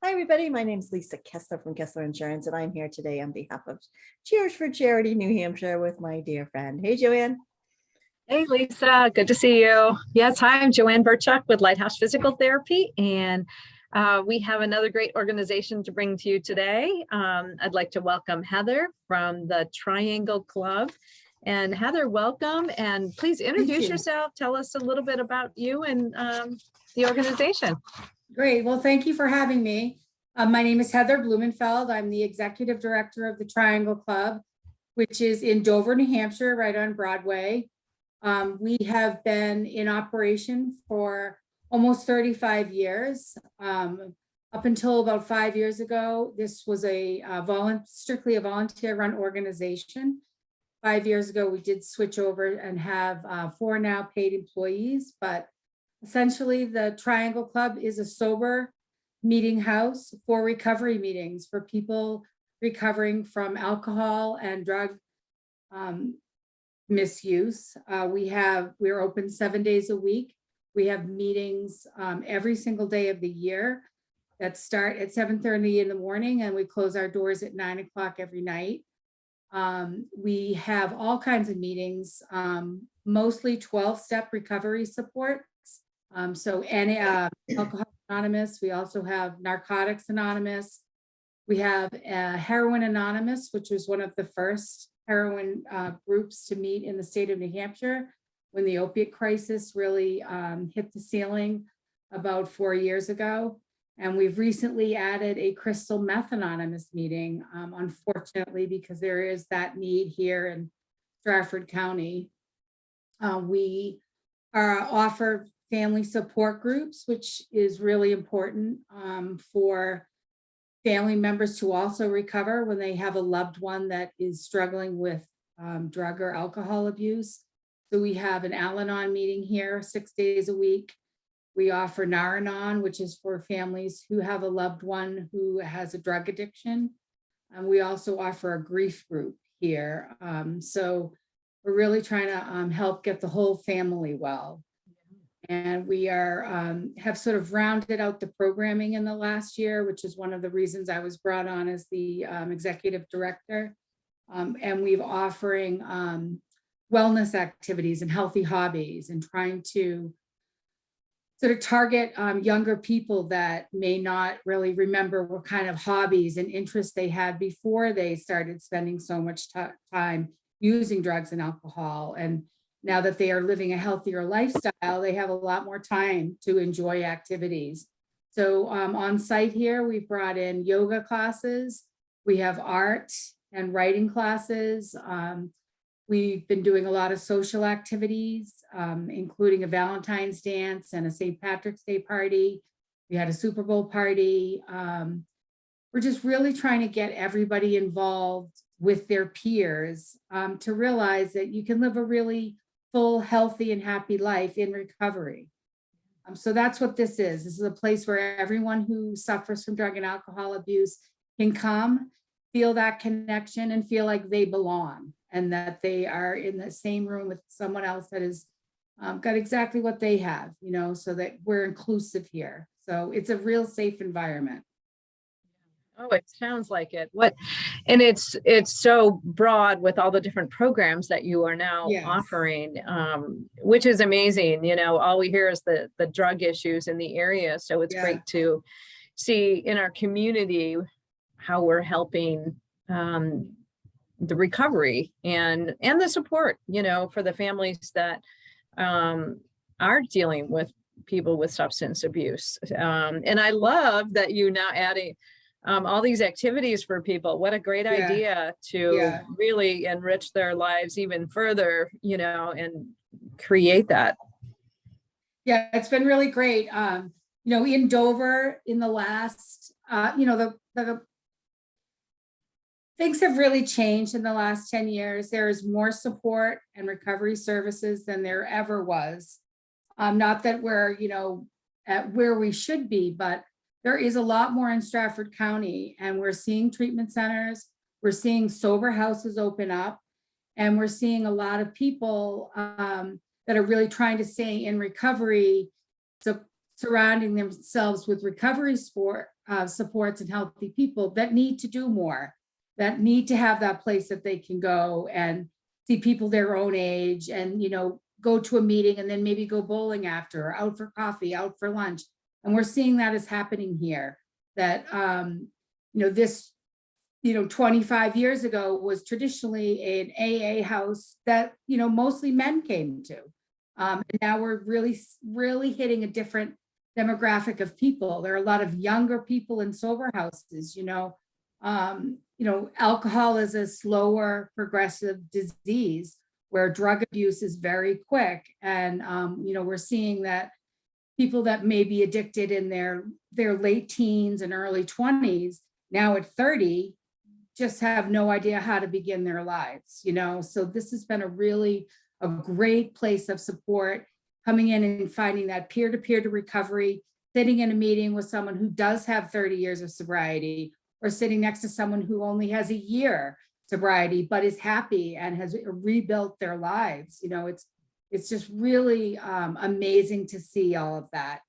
Hi, everybody. My name is Lisa Keslar from Keslar Insurance, and I'm here today on behalf of Cheers for Charity New Hampshire with my dear friend. Hey, JoAnn. Hey, Lisa. Good to see you. Yes, hi, I'm JoAnn Burchuk with Lighthouse Physical Therapy, and we have another great organization to bring to you today. I'd like to welcome Heather from the Triangle Club. And Heather, welcome, and please introduce yourself. Tell us a little bit about you and the organization. Great. Well, thank you for having me. My name is Heather Blumenfeld. I'm the executive director of the Triangle Club, which is in Dover, New Hampshire, right on Broadway. We have been in operation for almost 35 years. Up until about 5 years ago, this was strictly a volunteer-run organization. 5 years ago, we did switch over and have 4 now paid employees, but essentially, the Triangle Club is a sober meeting house for recovery meetings for people recovering from alcohol and drug misuse. We're open 7 days a week. We have meetings every single day of the year that start at 7:30 in the morning, and we close our doors at 9 o'clock every night. We have all kinds of meetings, mostly 12-step recovery support. So Alcoholics Anonymous, we also have Narcotics Anonymous. We have Heroin Anonymous, which was one of the first heroin groups to meet in the state of New Hampshire when the opiate crisis really hit the ceiling about 4 years ago. And we've recently added a crystal meth anonymous meeting, unfortunately, because there is that need here in Stratford County. We offer family support groups, which is really important for family members to also recover when they have a loved one that is struggling with drug or alcohol abuse. So we have an Alanon meeting here 6 days a week. We offer Naranon, which is for families who have a loved one who has a drug addiction. And we also offer a grief group here. So we're really trying to help get the whole family well. And we have sort of rounded out the programming in the last year, which is one of the reasons I was brought on as the executive director. And we've offering wellness activities and healthy hobbies and trying to sort of target younger people that may not really remember what kind of hobbies and interests they had before they started spending so much time using drugs and alcohol. And now that they are living a healthier lifestyle, they have a lot more time to enjoy activities. So on site here, we've brought in yoga classes. We have art and writing classes. We've been doing a lot of social activities, including a Valentine's dance and a St. Patrick's Day party. We had a Super Bowl party. We're just really trying to get everybody involved with their peers to realize that you can live a really full, healthy, and happy life in recovery. So that's what this is. This is a place where everyone who suffers from drug and alcohol abuse can come, feel that connection, and feel like they belong and that they are in the same room with someone else that has got exactly what they have, so that we're inclusive here. So it's a real safe environment. Oh, it sounds like it. And it's so broad with all the different programs that you are now offering, which is amazing. All we hear is the drug issues in the area. So it's great to see in our community how we're helping the recovery and the support, for the families that are dealing with people with substance abuse. And I love that you now adding all these activities for people. What a great idea to really enrich their lives even further, and create that. Yeah, it's been really great. In Dover in the last, the things have really changed in the last 10 years. There is more support and recovery services than there ever was. Not that we're, at where we should be, but there is a lot more in Stratford County, and we're seeing treatment centers, we're seeing sober houses open up, and we're seeing a lot of people that are really trying to stay in recovery surrounding themselves with recovery supports and healthy people that need to do more, that need to have that place that they can go and see people their own age and, go to a meeting and then maybe go bowling after, or out for coffee, out for lunch. And we're seeing that is happening here, that, this 25 years ago was traditionally an AA house that, mostly men came to. And now we're really, really hitting a different demographic of people. There are a lot of younger people in sober houses, alcohol is a slower progressive disease where drug abuse is very quick. And, we're seeing that people that may be addicted in their late teens and early 20s, now at 30, just have no idea how to begin their lives, So this has been a great place of support, coming in and finding that peer-to-peer to recovery, sitting in a meeting with someone who does have 30 years of sobriety, or sitting next to someone who only has a year sobriety, but is happy and has rebuilt their lives. It's just really amazing to see all of that,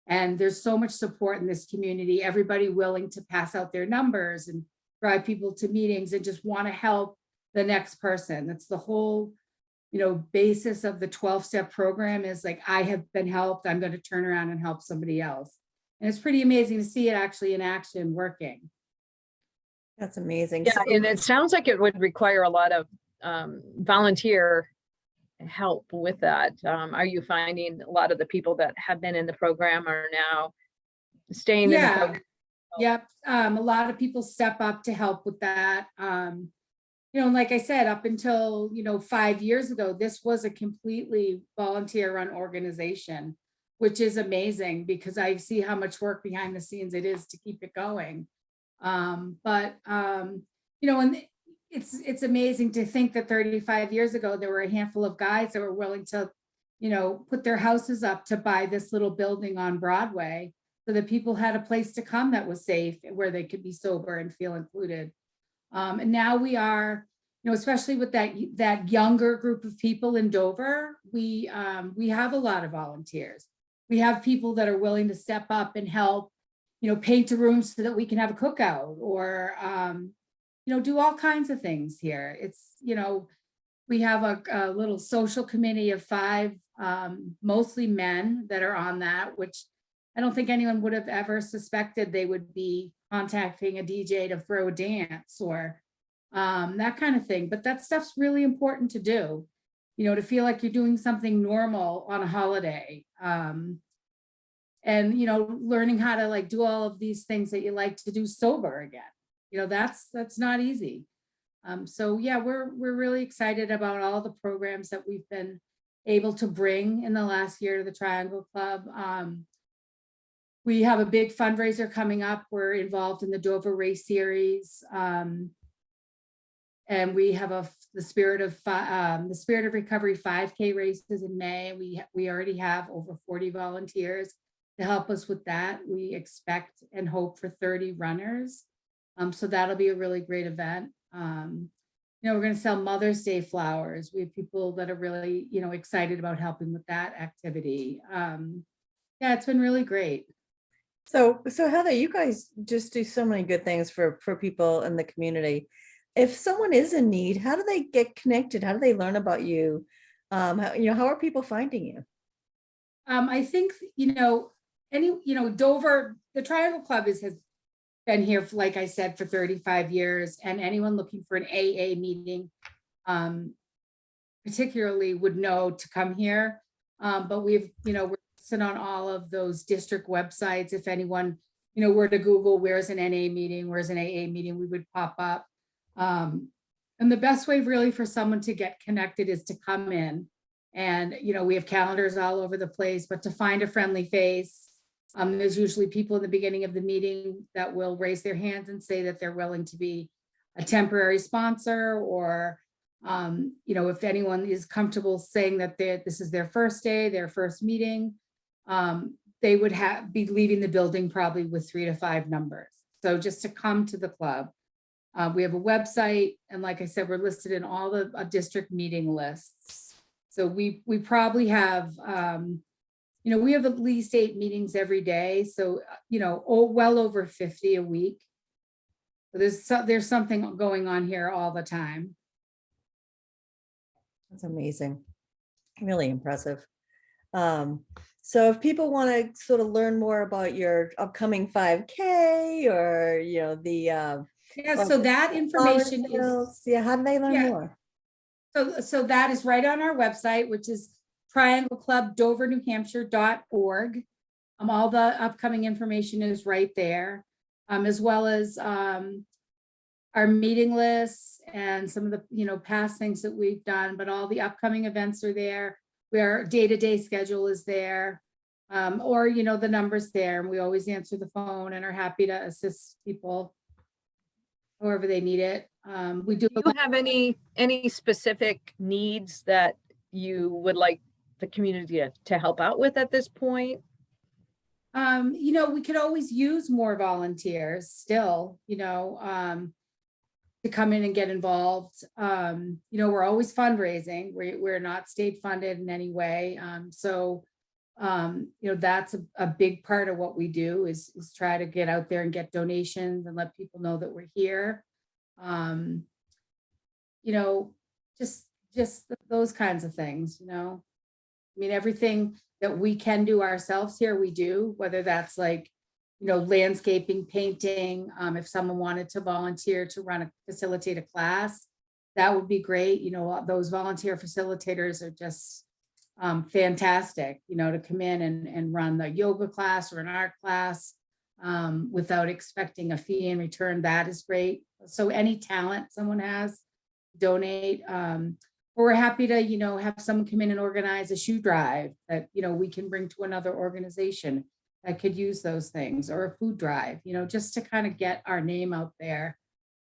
and there's so much support in this community, everybody willing to pass out their numbers and drive people to meetings and just want to help the next person. That's the whole, basis of the 12-step program is like, I have been helped, I'm going to turn around and help somebody else. And it's pretty amazing to see it actually in action working. That's amazing. Yeah, and it sounds like it would require a lot of volunteer help with that. Are you finding a lot of the people that have been in the program are now staying in the program? Yep. A lot of people step up to help with that. Like I said, up until, 5 years ago, this was a completely volunteer run organization, which is amazing because I see how much work behind the scenes it is to keep it going. And it's amazing to think that 35 years ago, there were a handful of guys that were willing to, put their houses up to buy this little building on Broadway so that people had a place to come that was safe, where they could be sober and feel included. And now we are, especially with that younger group of people in Dover, we have a lot of volunteers. We have people that are willing to step up and help, paint a room so that we can have a cookout, or, do all kinds of things here. It's, we have a little social committee of 5, mostly men that are on that, which I don't think anyone would have ever suspected they would be contacting a DJ to throw a dance or that kind of thing. But that stuff's really important to do, to feel like you're doing something normal on a holiday. And, learning how to do all of these things that you like to do sober again. That's not easy. So yeah, we're really excited about all the programs that we've been able to bring in the last year to the Triangle Club. We have a big fundraiser coming up. We're involved in the Dover Race Series. And we have the Spirit of Recovery 5K races in May. We already have over 40 volunteers to help us with that. We expect and hope for 30 runners. So that'll be a really great event. We're going to sell Mother's Day flowers. We have people that are really, excited about helping with that activity. Yeah, it's been really great. So Heather, you guys just do so many good things for people in the community. If someone is in need, how do they get connected? How do they learn about you? How are people finding you? I think, Dover, the Triangle Club has been here, like I said, for 35 years, and anyone looking for an AA meeting, particularly would know to come here. But we're on all of those district websites. If anyone, were to Google, where's an NA meeting, where's an AA meeting, we would pop up. And the best way really for someone to get connected is to come in. And, we have calendars all over the place, but to find a friendly face, there's usually people in the beginning of the meeting that will raise their hands and say that they're willing to be a temporary sponsor, or, if anyone is comfortable saying that this is their first day, their first meeting, they would be leaving the building probably with 3 to 5 numbers. So just to come to the club. We have a website, and like I said, we're listed in all the district meeting lists. So we probably have we have at least 8 meetings every day. So, well over 50 a week. So there's something going on here all the time. That's amazing. Really impressive. So if people want to sort of learn more about your upcoming 5K or, So that information is, how do they learn more? So that is right on our website, which is triangleclubdovernewhampshire.org. All the upcoming information is right there, as well as our meeting lists and some of the, past things that we've done, but all the upcoming events are there. Our day-to-day schedule is there, or, the number's there, and we always answer the phone and are happy to assist people however they need it. We do. Do you have any specific needs that you would like the community to help out with at this point? We could always use more volunteers still, to come in and get involved. We're always fundraising. We're not state funded in any way. That's a big part of what we do is try to get out there and get donations and let people know that we're here. Just those kinds of things, everything that we can do ourselves here, we do, whether that's like, landscaping, painting. If someone wanted to volunteer to facilitate a class, that would be great. Those volunteer facilitators are just fantastic, to come in and run the yoga class or an art class without expecting a fee in return. That is great. So any talent someone has, donate. We're happy to, have someone come in and organize a shoe drive that, we can bring to another organization that could use those things, or a food drive, just to kind of get our name out there.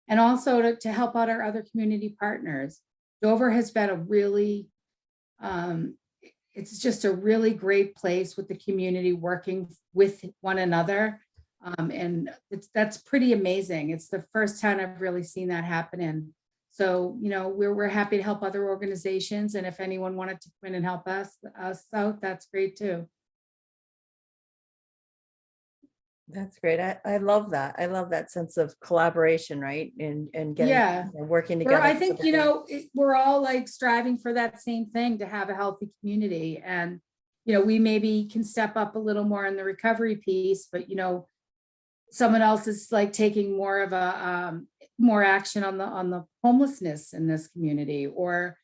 And also to help out our other community partners. Dover has been a really, it's just a really great place with the community working with one another. And that's pretty amazing. It's the first time I've really seen that happen. And so, we're happy to help other organizations. And if anyone wanted to come in and help us out, that's great too. That's great. I love that. I love that sense of collaboration, right? And getting, working together. I think, we're all like striving for that same thing, to have a healthy community. And, we maybe can step up a little more in the recovery piece, but, someone else is like taking more of a, more action on the homelessness in this community, or,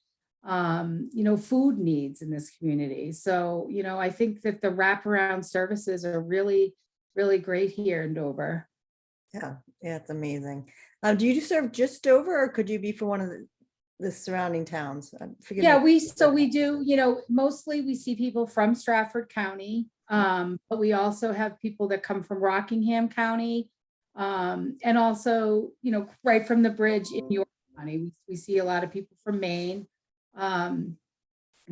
food needs in this community. So, I think that the wraparound services are really great here in Dover. Yeah, it's amazing. Do you serve just Dover, or could you be for one of the surrounding towns? We do, mostly we see people from Stratford County, but we also have people that come from Rockingham County, and also, right from the bridge in York County. We see a lot of people from Maine.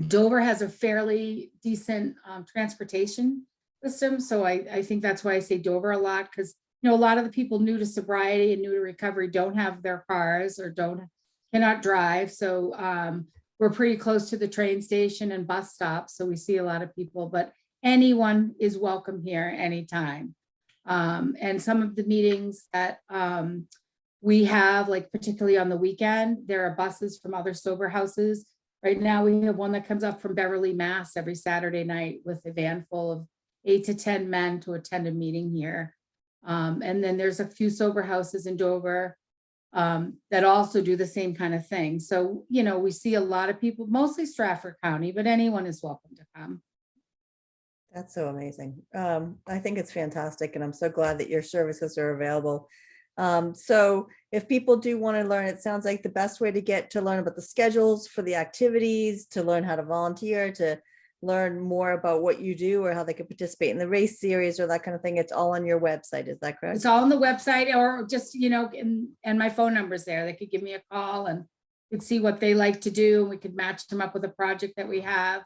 Dover has a fairly decent transportation system. So I think that's why I say Dover a lot, because, a lot of the people new to sobriety and new to recovery don't have their cars or cannot drive. So we're pretty close to the train station and bus stops. So we see a lot of people, but anyone is welcome here anytime. And some of the meetings that we have, like particularly on the weekend, there are buses from other sober houses. Right now we have one that comes up from Beverly, Mass every Saturday night with a van full of 8 to 10 men to attend a meeting here. And then there's a few sober houses in Dover that also do the same kind of thing. So, we see a lot of people, mostly Stratford County, but anyone is welcome to come. That's so amazing. I think it's fantastic. And I'm so glad that your services are available. So if people do want to learn, it sounds like the best way to learn about the schedules for the activities, to learn how to volunteer, to learn more about what you do or how they can participate in the race series or that kind of thing. It's all on your website. Is that correct? It's all on the website, or just, and my phone number's there. They could give me a call and could see what they like to do. And we could match them up with a project that we have,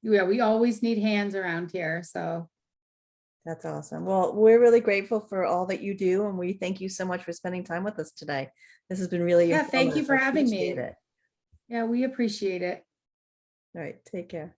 we always need hands around here. So. That's awesome. Well, we're really grateful for all that you do. And we thank you so much for spending time with us today. This has been really thank you for having me. It. Yeah, we appreciate it. All right. Take care.